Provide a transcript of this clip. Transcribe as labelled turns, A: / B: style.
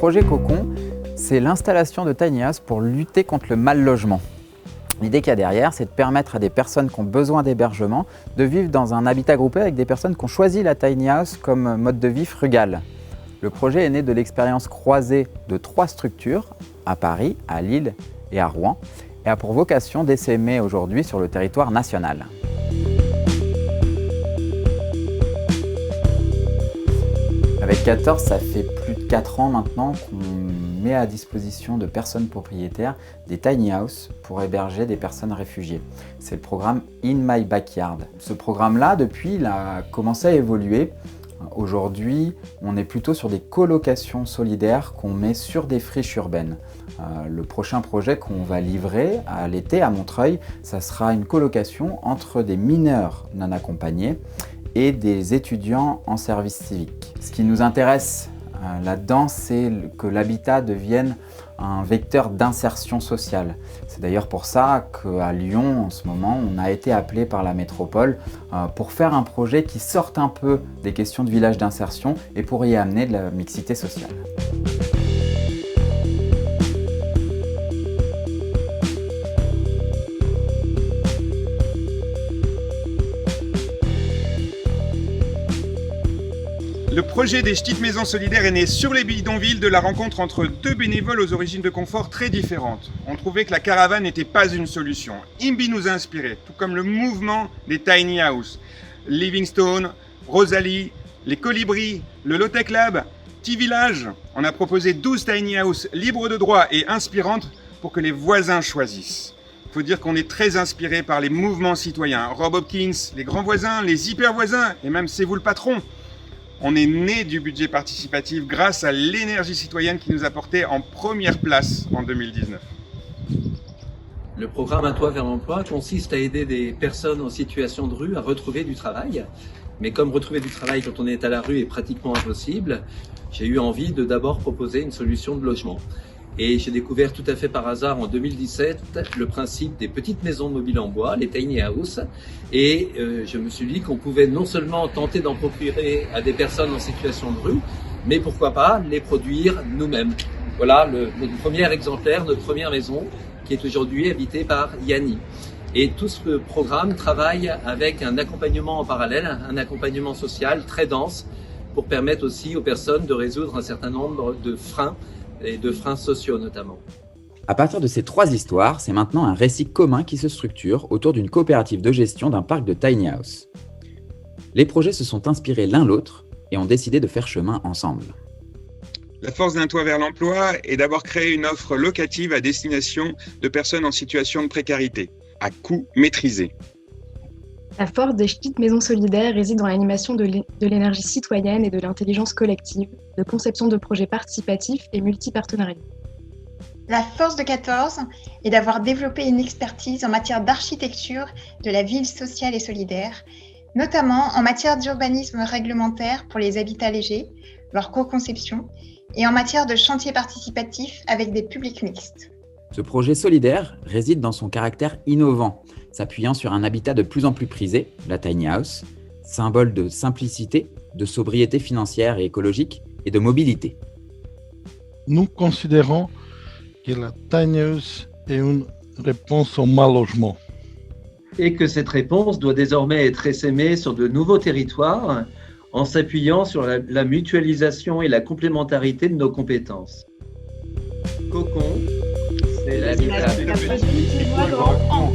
A: projet Cocon, c'est l'installation de tiny house pour lutter contre le mal logement. L'idée qu'il y a derrière, c'est de permettre à des personnes qui ont besoin d'hébergement de vivre dans un habitat groupé avec des personnes qui ont choisi la tiny house comme mode de vie frugal. Le projet est né de l'expérience croisée de 3 structures, à Paris, à Lille et à Rouen, et a pour vocation d'essaimer aujourd'hui sur le territoire national. Avec 14, ça fait plus de 4 ans maintenant qu'on met à disposition de personnes propriétaires des tiny house pour héberger des personnes réfugiées. C'est le programme In My Backyard. Ce programme-là, depuis, il a commencé à évoluer. Aujourd'hui, on est plutôt sur des colocations solidaires qu'on met sur des friches urbaines. Le prochain projet qu'on va livrer à l'été à Montreuil, ça sera une colocation entre des mineurs non accompagnés et des étudiants en service civique. Ce qui nous intéresse là-dedans, c'est que l'habitat devienne un vecteur d'insertion sociale. C'est d'ailleurs pour ça qu'à Lyon, en ce moment, on a été appelé par la métropole pour faire un projet qui sorte un peu des questions de village d'insertion et pour y amener de la mixité sociale.
B: Le projet des petites maisons solidaires est né sur les bidonvilles de la rencontre entre 2 bénévoles aux origines de confort très différentes. On trouvait que la caravane n'était pas une solution. IMBY nous a inspirés, tout comme le mouvement des tiny house. Livingstone, Rosalie, les Colibris, le Low-Tech Lab, T-Village. On a proposé 12 tiny house libres de droit et inspirantes pour que les voisins choisissent. Il faut dire qu'on est très inspiré par les mouvements citoyens. Rob Hopkins, les grands voisins, les hyper voisins et même C'est vous le patron. On est né du budget participatif grâce à l'énergie citoyenne qui nous a porté en première place en 2019.
C: Le programme Un toit vers l'emploi consiste à aider des personnes en situation de rue à retrouver du travail. Mais comme retrouver du travail quand on est à la rue est pratiquement impossible, j'ai eu envie de d'abord proposer une solution de logement. Et j'ai découvert tout à fait par hasard en 2017 le principe des petites maisons mobiles en bois, les tiny house. Et je me suis dit qu'on pouvait non seulement tenter d'en procurer à des personnes en situation de rue, mais pourquoi pas les produire nous-mêmes. Voilà notre premier exemplaire, notre première maison, qui est aujourd'hui habitée par Yanni. Et tout ce programme travaille avec un accompagnement en parallèle, un accompagnement social très dense, pour permettre aussi aux personnes de résoudre un certain nombre de freins, et de freins sociaux notamment.
A: À partir de ces 3 histoires, c'est maintenant un récit commun qui se structure autour d'une coopérative de gestion d'un parc de tiny house. Les projets se sont inspirés l'un l'autre et ont décidé de faire chemin ensemble.
B: La force d'un toit vers l'emploi est d'avoir créé une offre locative à destination de personnes en situation de précarité, à coût maîtrisé.
D: La force des petites maisons solidaires réside dans l'animation de l'énergie citoyenne et de l'intelligence collective, de conception de projets participatifs et multipartenariats.
E: La force de 14 est d'avoir développé une expertise en matière d'architecture de la ville sociale et solidaire, notamment en matière d'urbanisme réglementaire pour les habitats légers, leur co-conception, et en matière de chantier participatif avec des publics mixtes.
A: Ce projet solidaire réside dans son caractère innovant, s'appuyant sur un habitat de plus en plus prisé, la tiny house, symbole de simplicité, de sobriété financière et écologique et de mobilité.
F: Nous considérons que la tiny house est une réponse au mal logement.
C: Et que cette réponse doit désormais être essaimée sur de nouveaux territoires en s'appuyant sur la mutualisation et la complémentarité de nos compétences. Cocon, c'est l'habitat de petits et grands.